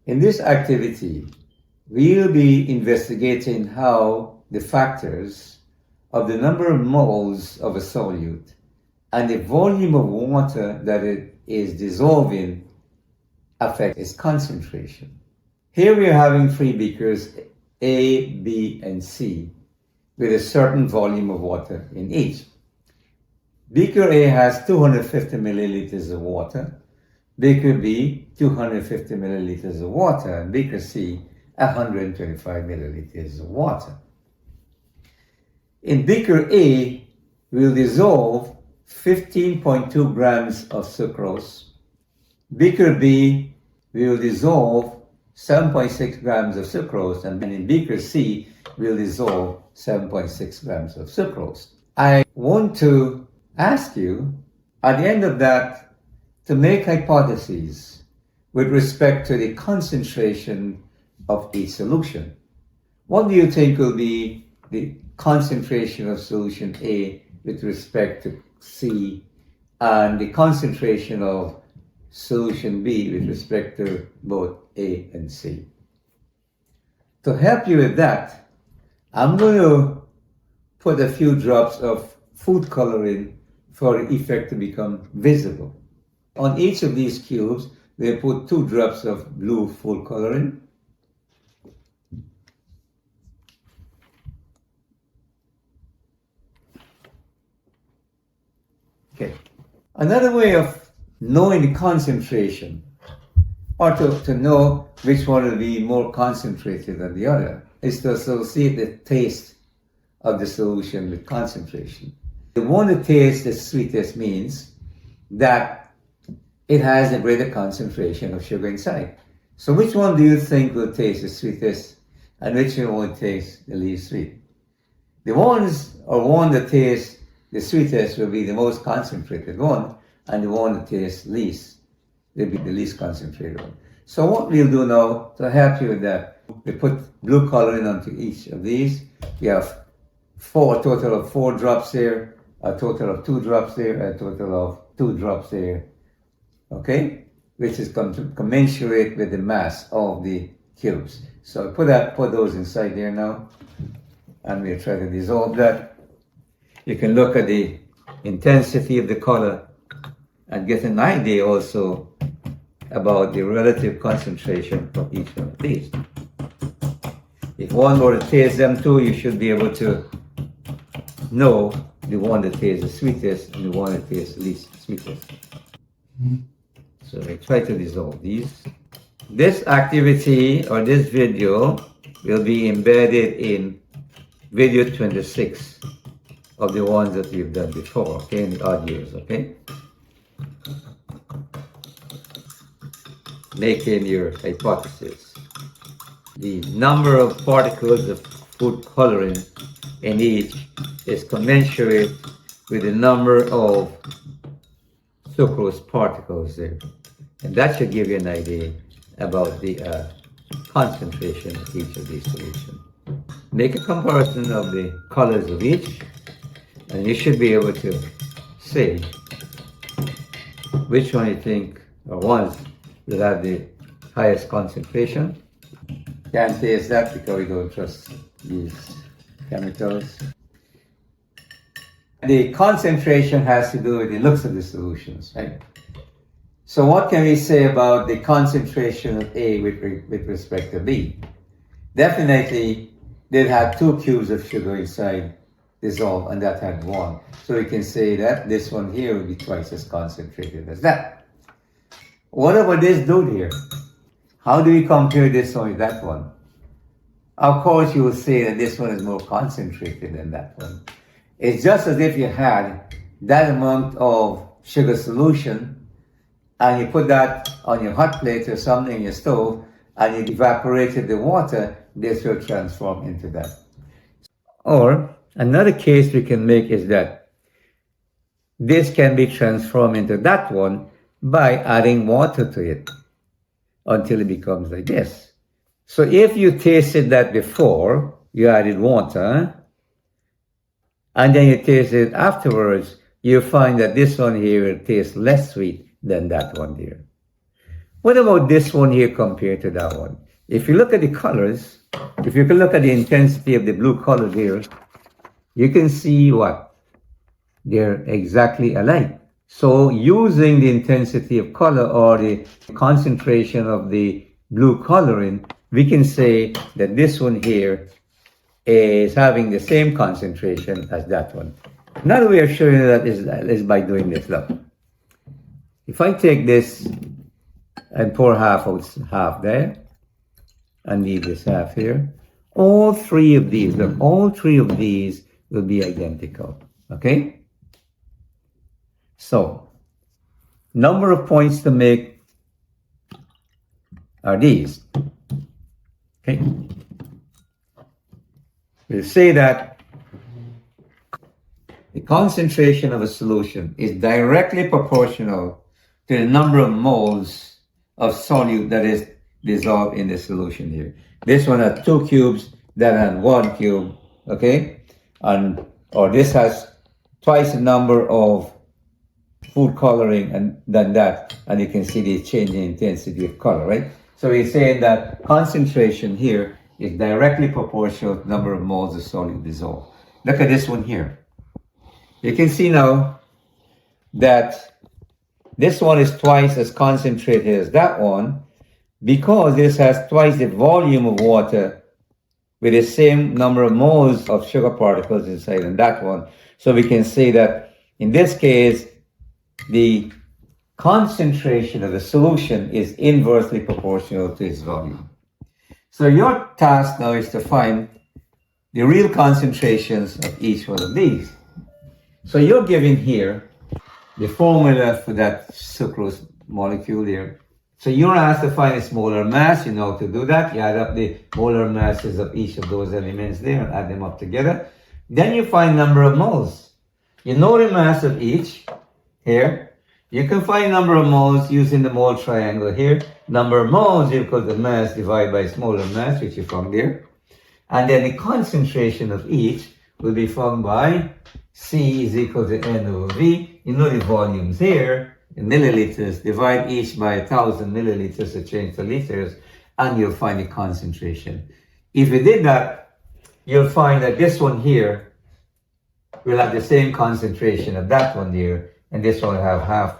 In this activity, we'll be investigating how the factors of the number of moles of a solute and the volume of water that it is dissolving affect its concentration. Here we are having three beakers, A, B, and C, with a certain volume of water in each. Beaker A has 250 milliliters of water, Beaker B, 250 milliliters of water, and Beaker C, 125 milliliters of water. In Beaker A, we'll dissolve 15.2 grams of sucrose. Beaker B, we will dissolve 7.6 grams of sucrose, and in Beaker C, we'll dissolve 7.6 grams of sucrose. I want to ask you, at the end of that, to make hypotheses with respect to the concentration of each solution. What do you think will be the concentration of solution A with respect to C, and the concentration of solution B with respect to both A and C? To help you with that, I'm going to put a few drops of food coloring for the effect to become visible. On each of these cubes, we put 2 drops of blue food coloring. Okay. Another way of knowing the concentration, or to know which one will be more concentrated than the other, is to associate the taste of the solution with concentration. The one that tastes the sweetest means that it has a greater concentration of sugar inside. So which one do you think will taste the sweetest, and which one will taste the least sweet? The one that tastes the sweetest will be the most concentrated one, and the one that tastes least will be the least concentrated one. So what we'll do now to help you with that, we put blue coloring onto each of these. We have a total of 4 drops here, a total of 2 drops there, a total of 2 drops there. Okay, which is commensurate with the mass of the cubes. So put those inside there now, and we'll try to dissolve that. You can look at the intensity of the color and get an idea also about the relative concentration of each one of these. If one were to taste them too, you should be able to know the one that tastes the sweetest and the one that tastes the least sweetest. So I try to dissolve these. This activity or this video will be embedded in video 26 of the ones that we've done before, okay, in the audios, okay? Making your hypothesis. The number of particles of food coloring in each is commensurate with the number of sucrose particles there. And that should give you an idea about the concentration of each of these solutions. Make a comparison of the colors of each, and you should be able to say which one you think, or ones will have the highest concentration. Can't taste that because we don't trust these chemicals. The concentration has to do with the looks of the solutions, right? So what can we say about the concentration of A with respect to B? Definitely, they'd have 2 cubes of sugar inside dissolved, and that had 1. So we can say that this one here will be twice as concentrated as that. What about this dude here? How do we compare this one with that one? Of course, you will say that this one is more concentrated than that one. It's just as if you had that amount of sugar solution and you put that on your hot plate or something in your stove and you evaporated the water, this will transform into that. Or another case we can make is that this can be transformed into that one by adding water to it until it becomes like this. So if you tasted that before, you added water, and then you taste it afterwards, you find that this one here tastes less sweet than that one here. What about this one here compared to that one? If you look at the colors, if you can look at the intensity of the blue color here, you can see what? They're exactly alike. So using the intensity of color or the concentration of the blue coloring, we can say that this one here is having the same concentration as that one. Another way of showing you that is by doing this. Look, if I take this and pour half there and leave this half here, all three of these, look, all three of these will be identical. Okay? So, number of points to make are these. Okay? We'll say that the concentration of a solution is directly proportional to the number of moles of solute that is dissolved in the solution here. This one has 2 cubes, that has 1 cube, okay? Or this has twice the number of food coloring than that, and you can see the change in intensity of color, right? So we're saying that concentration here is directly proportional to the number of moles of solute dissolved. Look at this one here. You can see now that this one is twice as concentrated as that one because this has twice the volume of water with the same number of moles of sugar particles inside than that one. So we can say that in this case, the concentration of the solution is inversely proportional to its volume. So your task now is to find the real concentrations of each one of these. So you're given here the formula for that sucrose molecule here. So you're asked to find its molar mass. You know how to do that. You add up the molar masses of each of those elements there and add them up together. Then you find number of moles. You know the mass of each here. You can find number of moles using the mole triangle here. Number of moles equals the mass divided by its molar mass, which you found there. And then the concentration of each will be found by C is equal to N over V. You know the volumes here in milliliters. Divide each by 1,000 milliliters to change to liters, and you'll find the concentration. If you did that, you'll find that this one here will have the same concentration of that one here, and this one will have half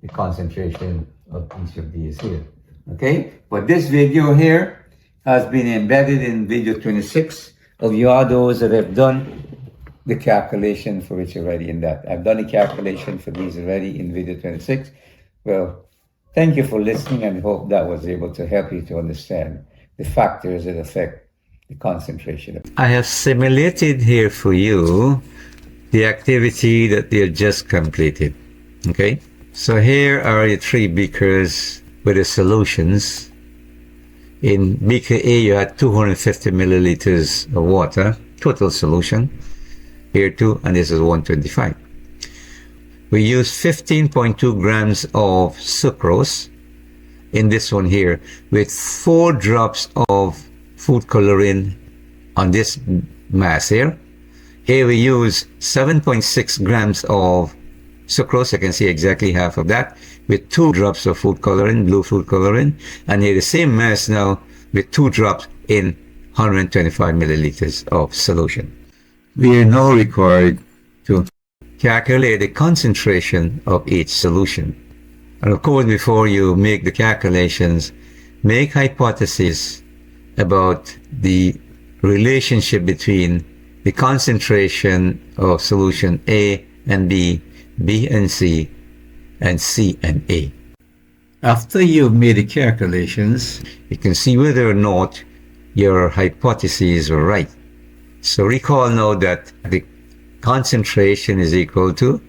the concentration of each of these here. Okay? But this video here has been embedded in video 26 of you are those that have done the calculation for which already in that. I've done the calculation for these already in video 26. Well, thank you for listening, and hope that was able to help you to understand the factors that affect the concentration. I have simulated here for you the activity that they just completed. Okay? So here are the 3 beakers with the solutions. In beaker A, you had 250 milliliters of water, total solution. Here too, and this is 125. We use 15.2 grams of sucrose in this one here with 4 drops of food coloring on this mass here. Here we use 7.6 grams of sucrose. I can see exactly half of that with 2 drops of food coloring, blue food coloring, and here the same mass now with 2 drops in 125 milliliters of solution. We are now required to calculate the concentration of each solution. And of course, before you make the calculations, make hypotheses about the relationship between the concentration of solution A and B, B and C and A. After you've made the calculations, you can see whether or not your hypotheses were right. So recall now that the concentration is equal to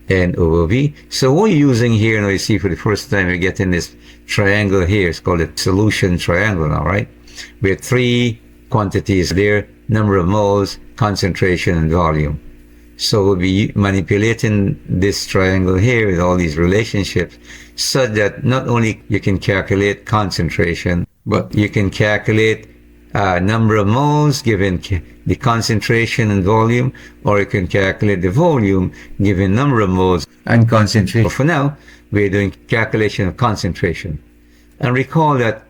N over V. So what we're using here now, you see for the first time we're getting this triangle here. It's called a solution triangle now, right? We have 3 quantities there, number of moles, concentration, and volume. So we'll be manipulating this triangle here with all these relationships so that not only you can calculate concentration, but you can calculate number of moles given the concentration and volume, or you can calculate the volume given number of moles and concentration. For now, we're doing calculation of concentration. And recall that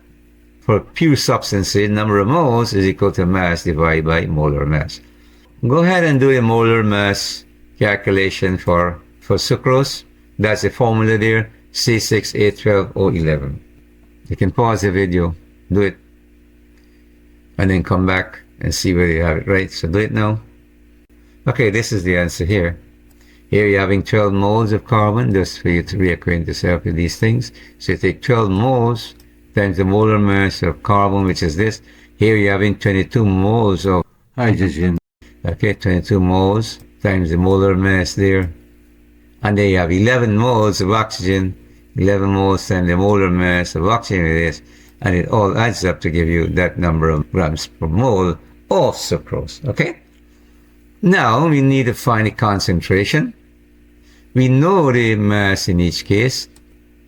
for pure substances, number of moles is equal to mass divided by molar mass. Go ahead and do a molar mass calculation for sucrose. That's the formula there, C6H12O11. You can pause the video, do it, and then come back and see whether you have it right. So do it now. Okay, this is the answer here. Here you're having 12 moles of carbon, just for you to reacquaint yourself with these things. So you take 12 moles times the molar mass of carbon, which is this. Here you're having 22 moles of hydrogen. Okay, 22 moles times the molar mass there. And then you have 11 moles of oxygen, 11 moles times the molar mass of oxygen it is. And it all adds up to give you that number of grams per mole of sucrose. Okay? Now we need to find the concentration. We know the mass in each case,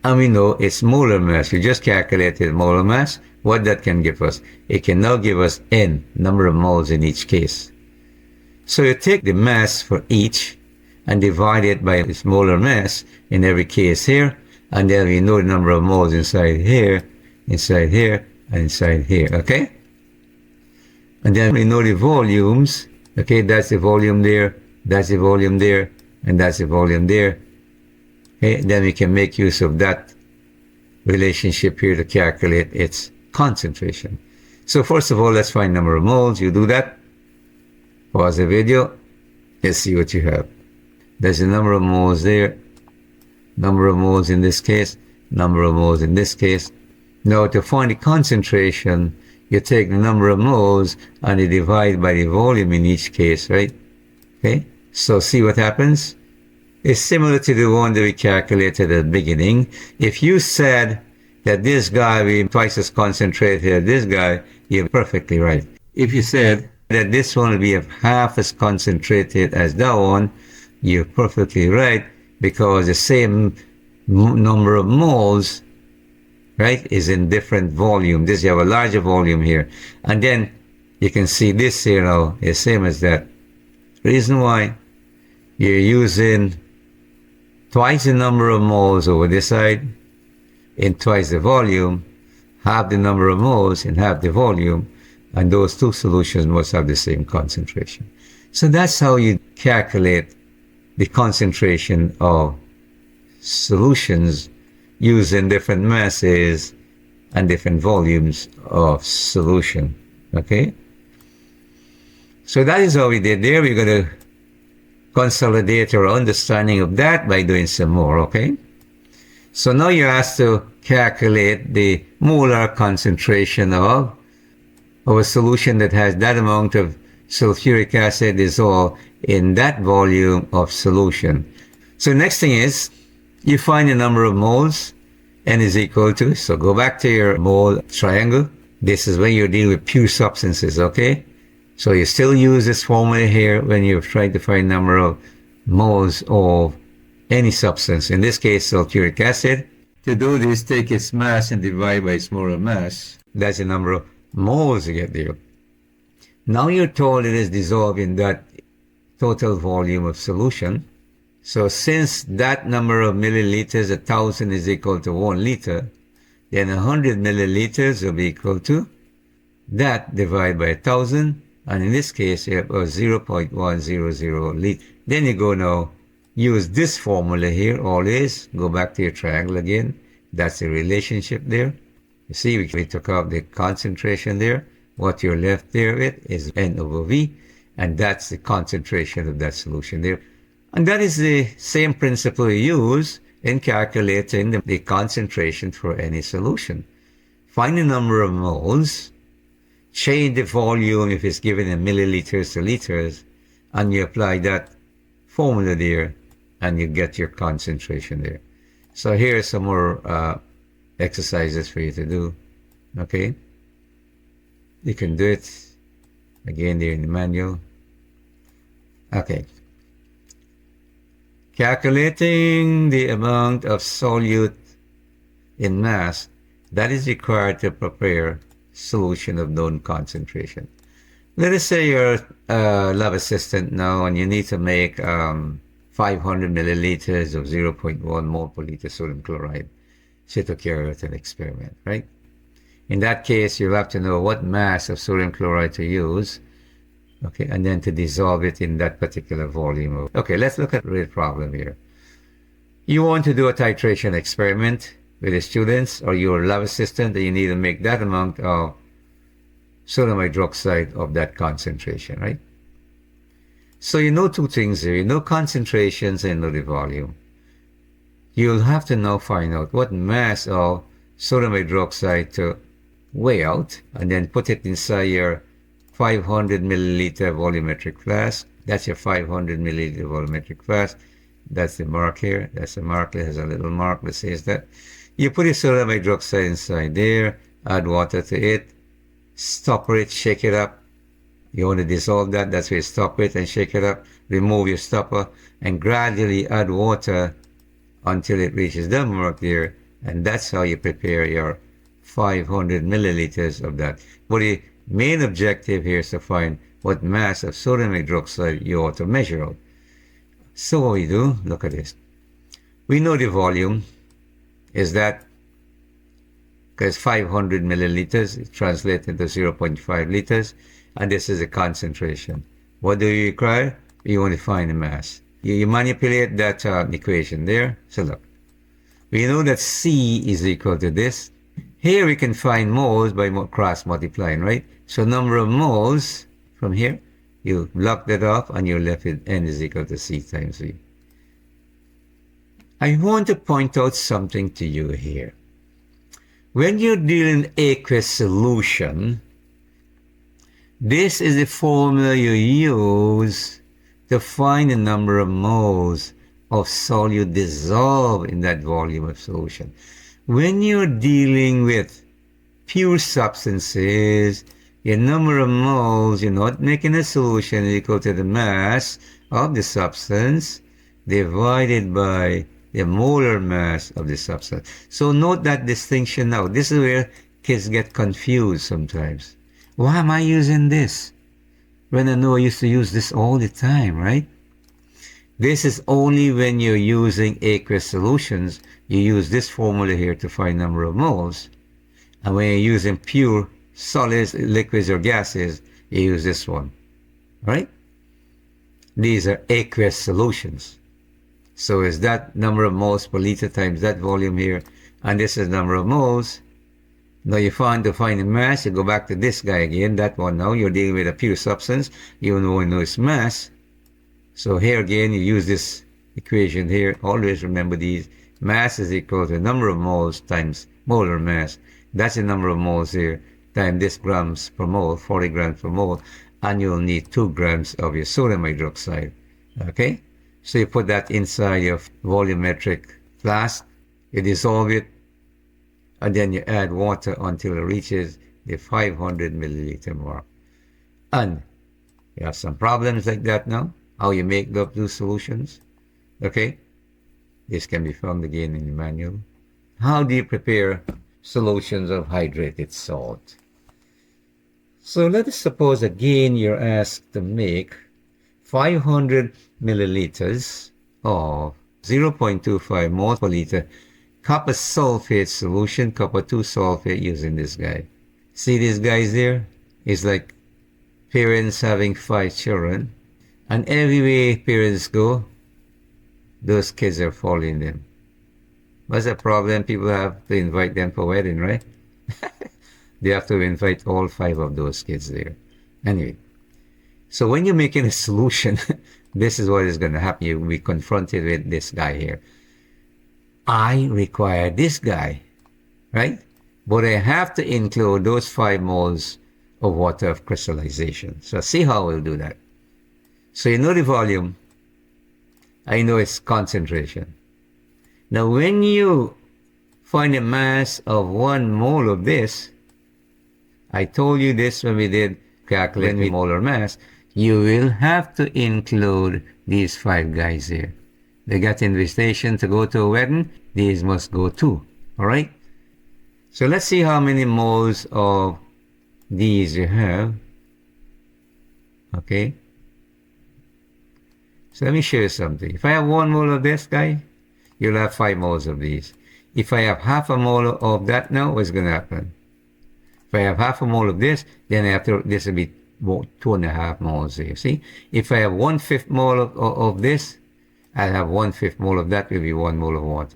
and we know its molar mass. We just calculated molar mass. What that can give us? It can now give us N, number of moles in each case. So you take the mass for each and divide it by its molar mass in every case here, and then we know the number of moles inside here, and inside here, okay? And then we know the volumes, okay? That's the volume there, that's the volume there, and that's the volume there. Okay, then we can make use of that relationship here to calculate its concentration. So first of all, let's find number of moles. You do that. Pause the video. Let's see what you have. There's a number of moles there. Number of moles in this case. Number of moles in this case. Now to find the concentration, you take the number of moles and you divide by the volume in each case, right? Okay. So see what happens? It's similar to the one that we calculated at the beginning. If you said that this guy will be twice as concentrated as this guy, you're perfectly right. If you said that this one will be half as concentrated as that one, you're perfectly right, because the same number of moles, right, is in different volume. This, you have a larger volume here. And then you can see this here now is same as that. Reason why you're using twice the number of moles over this side in twice the volume, half the number of moles in half the volume, and those two solutions must have the same concentration. So that's how you calculate the concentration of solutions using different masses and different volumes of solution. Okay? So that is how we did there. We're going to consolidate our understanding of that by doing some more, okay? So now you're asked to calculate the molar concentration of a solution that has that amount of sulfuric acid dissolved in that volume of solution. So next thing is, you find the number of moles, N is equal to, so go back to your mole triangle. This is when you're dealing with pure substances, okay? So you still use this formula here when you're trying to find number of moles of any substance. In this case, sulfuric acid. To do this, take its mass and divide by its molar mass. That's the number of moles you get there. Now you're told it is dissolved in that total volume of solution. So since that number of milliliters, 1,000 is equal to 1 liter, then 100 milliliters will be equal to that divided by 1,000. And in this case, you have 0.100 liter. Then you go now, use this formula here always. Go back to your triangle again. That's the relationship there. You see, we took out the concentration there. What you're left there with is N over V. And that's the concentration of that solution there. And that is the same principle you use in calculating the concentration for any solution. Find the number of moles, change the volume if it's given in milliliters to liters, and you apply that formula there, and you get your concentration there. So here are some more exercises for you to do, okay? You can do it again there in the manual. Okay. Calculating the amount of solute in mass that is required to prepare solution of known concentration. Let us say you're a lab assistant now and you need to make 500 milliliters of 0.1 mole per liter sodium chloride. So to carry out an experiment, right? In that case, you'll have to know what mass of sodium chloride to use, okay, and then to dissolve it in that particular volume. Okay, let's look at the real problem here. You want to do a titration experiment with the students or your lab assistant, and you need to make that amount of sodium hydroxide of that concentration, right? So you know two things here. You know concentrations and you know the volume. You'll have to now find out what mass of sodium hydroxide to weigh out and then put it inside your 500 milliliter volumetric flask. That's your 500 milliliter volumetric flask. That's the mark here. That's the mark. It has a little mark that says that. You put your sodium hydroxide inside there, add water to it, stopper it, shake it up. You want to dissolve that, that's where you stop it and shake it up. Remove your stopper and gradually add water until it reaches the mark there. And that's how you prepare your 500 milliliters of that. But the main objective here is to find what mass of sodium hydroxide you ought to measure out. So what we do, look at this. We know the volume is that, because 500 milliliters it translates into 0.5 liters, and this is the concentration. What do you require? You want to find the mass. You manipulate that equation there. So look, we know that C is equal to this. Here we can find moles by cross multiplying, right? So number of moles from here, you block that off and you're left with N is equal to C times V. I want to point out something to you here. When you're dealing aqueous solution, this is the formula you use to find the number of moles of solute dissolved in that volume of solution. When you're dealing with pure substances, your number of moles you're not making a solution is equal to the mass of the substance divided by the molar mass of the substance. So note that distinction now. This is where kids get confused sometimes. Why am I using this when I know I used to use this all the time, right? This is only when you're using aqueous solutions. You use this formula here to find number of moles. And when you're using pure solids, liquids, or gases, you use this one, right? These are aqueous solutions. So is that number of moles per liter times that volume here, and this is number of moles. Now you find to find the mass, you go back to this guy again, that one now, you're dealing with a pure substance, you know its mass. So here again, you use this equation here, always remember these. Mass is equal to the number of moles times molar mass. That's the number of moles here, times this grams per mole, 40 grams per mole, and you'll need 2 grams of your sodium hydroxide, okay? So you put that inside your volumetric flask, you dissolve it, and then you add water until it reaches the 500 milliliter mark. And you have some problems like that now, how you make up those solutions, okay? This can be found again in the manual. How do you prepare solutions of hydrated salt? So let us suppose again you're asked to make 500 milliliters of 0.25 moles per liter copper sulfate solution, copper 2 sulfate, using this guy. See these guys there? It's like parents having 5 children, and everywhere parents go, those kids are following them. What's the problem? People have to invite them for wedding, right? They have to invite all 5 of those kids there. Anyway, so when you're making a solution, this is what is going to happen. You'll be confronted with this guy here. I require this guy, right? But I have to include those 5 moles of water of crystallization. So see how we'll do that. So you know the volume. I know its concentration. Now when you find a mass of 1 mole of this, I told you this when we did calculating the molar mass, you will have to include these 5 guys here. They got invitation to go to a wedding, these must go too, all right? So let's see how many moles of these you have, okay? So let me show you something. If I have 1 mole of this guy, you'll have 5 moles of these. if I have half a mole of that now, what's going to happen? If I have half a mole of this, then I have to, this will be 2.5 moles here. See, if I have 1/5 mole of this, I'll have 1/5 mole of that, will be 1 mole of water.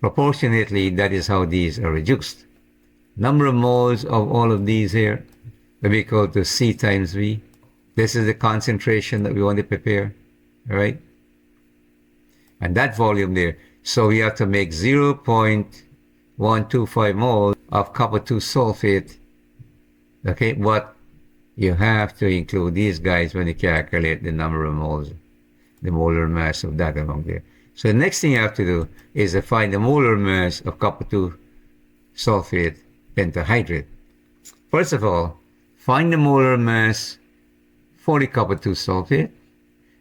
Proportionately, that is how these are reduced. Number of moles of all of these here will be equal to C times V. This is the concentration that we want to prepare, all right? And that volume there. So we have to make 0.125 moles of copper 2 sulfate, okay? But you have to include these guys when you calculate the number of moles, the molar mass of that along there. So the next thing you have to do is to find the molar mass of copper 2 sulfate pentahydrate. First of all, find the molar mass for the copper 2 sulfate.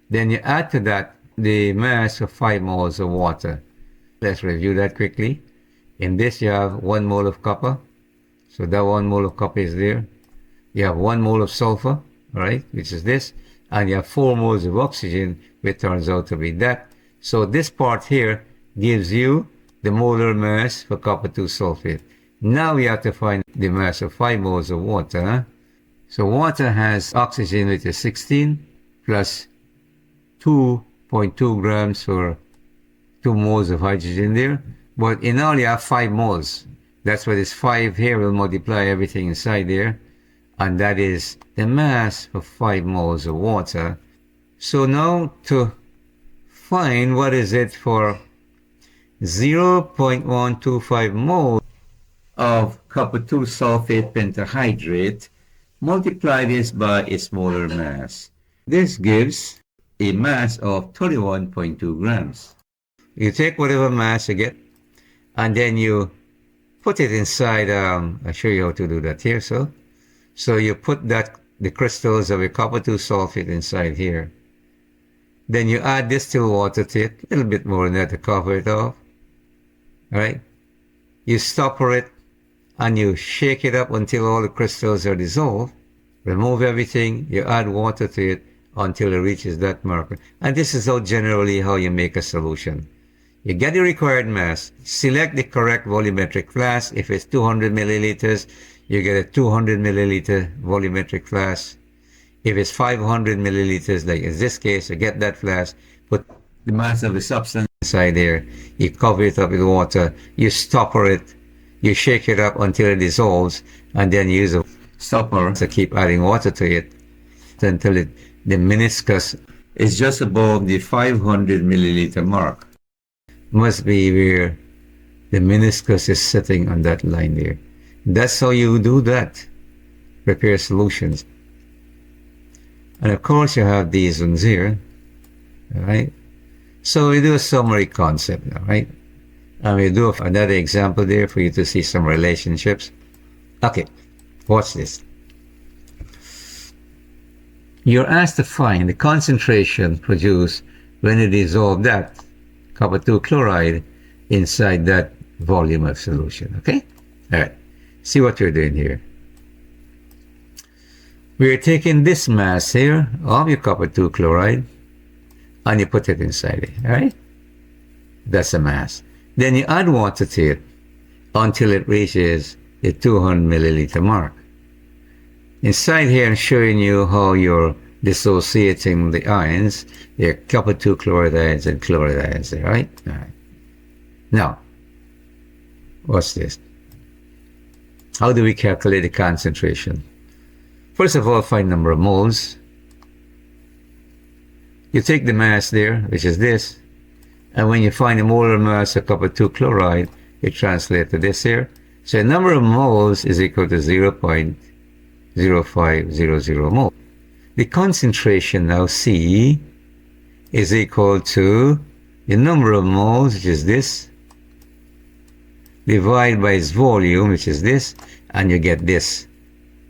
Then you add to that the mass of 5 moles of water. Let's review that quickly. In this you have 1 mole of copper. So that 1 mole of copper is there. You have 1 mole of sulfur, right, which is this. And you have 4 moles of oxygen, which turns out to be that. So this part here gives you the molar mass for copper 2 sulfate. Now we have to find the mass of 5 moles of water. Huh? So water has oxygen, which is 16, plus 2.2 grams for 2 moles of hydrogen there. But in all you have 5 moles. That's why this 5 here will multiply everything inside there. And that is the mass of 5 moles of water. So now to find what is it for 0.125 moles of copper 2 sulfate pentahydrate, multiply this by its molar mass. This gives a mass of 31.2 grams. You take whatever mass you get, and then you put it inside, I'll show you how to do that here. So you put the crystals of your copper 2 sulfate inside here. Then you add distilled water to it, a little bit more than that to cover it off. All right? You stopper it, and you shake it up until all the crystals are dissolved. Remove everything, you add water to it until it reaches that marker. And this is generally how you make a solution. You get the required mass, select the correct volumetric flask. If it's 200 milliliters, you get a 200 milliliter volumetric flask. If it's 500 milliliters, like in this case, you get that flask, put the mass of the substance inside there, you cover it up with water, you stopper it, you shake it up until it dissolves, and then use a stopper to keep adding water to it until the meniscus is just above the 500 milliliter mark. Must be where the meniscus is sitting on that line there. That's how you do that. Prepare solutions. And of course you have these ones here. Alright? So we do a summary concept now, right? And we do another example there for you to see some relationships. Okay, watch this. You're asked to find the concentration produced when you dissolve that copper 2 chloride inside that volume of solution, okay? All right, see what we're doing here. We're taking this mass here of your copper 2 chloride and you put it inside it, all right? That's the mass. Then you add water to it until it reaches the 200 milliliter mark. Inside here, I'm showing you how you're dissociating the ions, your copper 2 chloride ions and chloride ions there, right? All right. Now, what's this? How do we calculate the concentration? First of all, find number of moles. You take the mass there, which is this, and when you find the molar mass of copper 2 chloride, you translate to this here. So the number of moles is equal to 0.0500 mole. The concentration now, C, is equal to the number of moles, which is this, divided by its volume, which is this, and you get this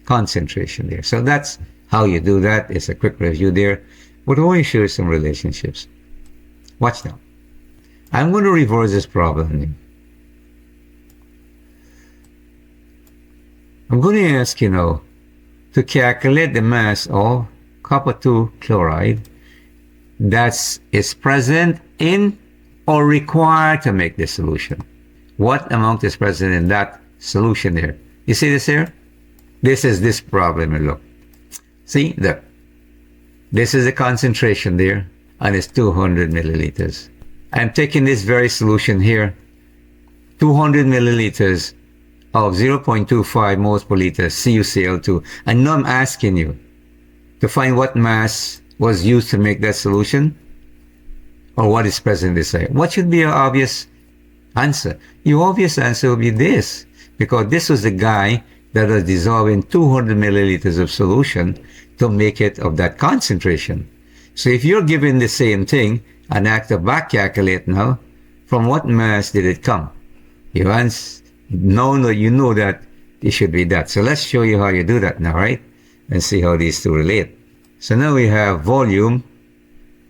concentration there. So that's how you do that. It's a quick review there. But I want to show you some relationships. Watch now. I'm going to reverse this problem. I'm going to ask you now to calculate the mass of copper 2 chloride that is present in or required to make this solution. what amount is present in that solution there. You see this here? This is this problem. Look. See? Look. This is the concentration there, and it's 200 milliliters. I'm taking this very solution here, 200 milliliters of 0.25 moles per liter CuCl2, and now I'm asking you to find what mass was used to make that solution, or what is present inside. What should be your obvious answer? Your obvious answer will be this, because this was the guy that was dissolving 200 milliliters of solution to make it of that concentration. So if you're given the same thing and have to back calculate now, from what mass did it come? You answer, no, you know that it should be that. So let's show you how you do that now, right? And see how these two relate. So now we have volume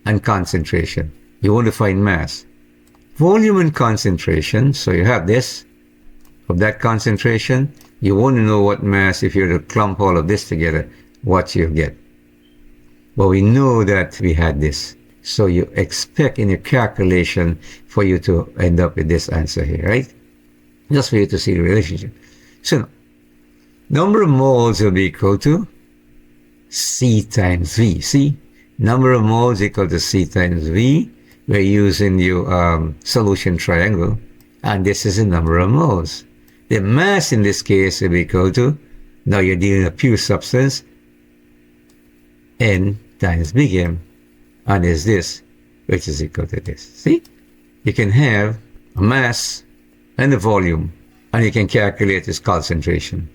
and concentration. You want to find mass. Volume and concentration, so you have this, of that concentration. You want to know what mass, if you were to clump all of this together, what you get. Well, we know that we had this. So you expect in your calculation for you to end up with this answer here, right? Just for you to see the relationship. So, number of moles will be equal to C times V. See? Number of moles equal to C times V. We're using your solution triangle. And this is the number of moles. The mass in this case will be equal to, now you're dealing with a pure substance, N times big M. And is this, which is equal to this. See? You can have a mass and a volume, and you can calculate its concentration.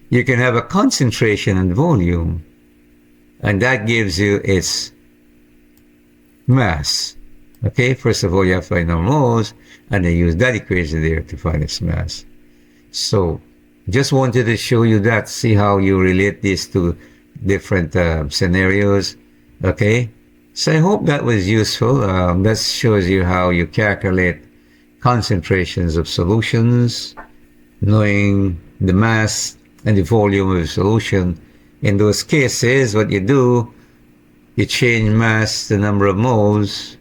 You can have a concentration and volume, and that gives you its mass. Okay, first of all, you have to find the moles, and then use that equation there to find its mass. So, just wanted to show you that, see how you relate these to different scenarios. Okay, so I hope that was useful. That shows you how you calculate concentrations of solutions, knowing the mass and the volume of the solution. In those cases, what you do, you change mass, the number of moles,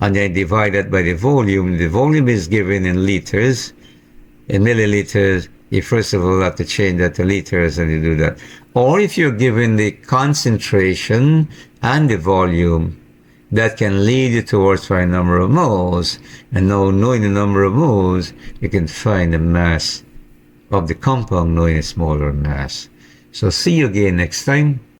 and then divide that by the volume. The volume is given in liters. In milliliters, you first of all have to change that to liters, and you do that. Or if you're given the concentration and the volume, that can lead you towards find number of moles. And now, knowing the number of moles, you can find the mass of the compound, knowing its molar mass. So see you again next time.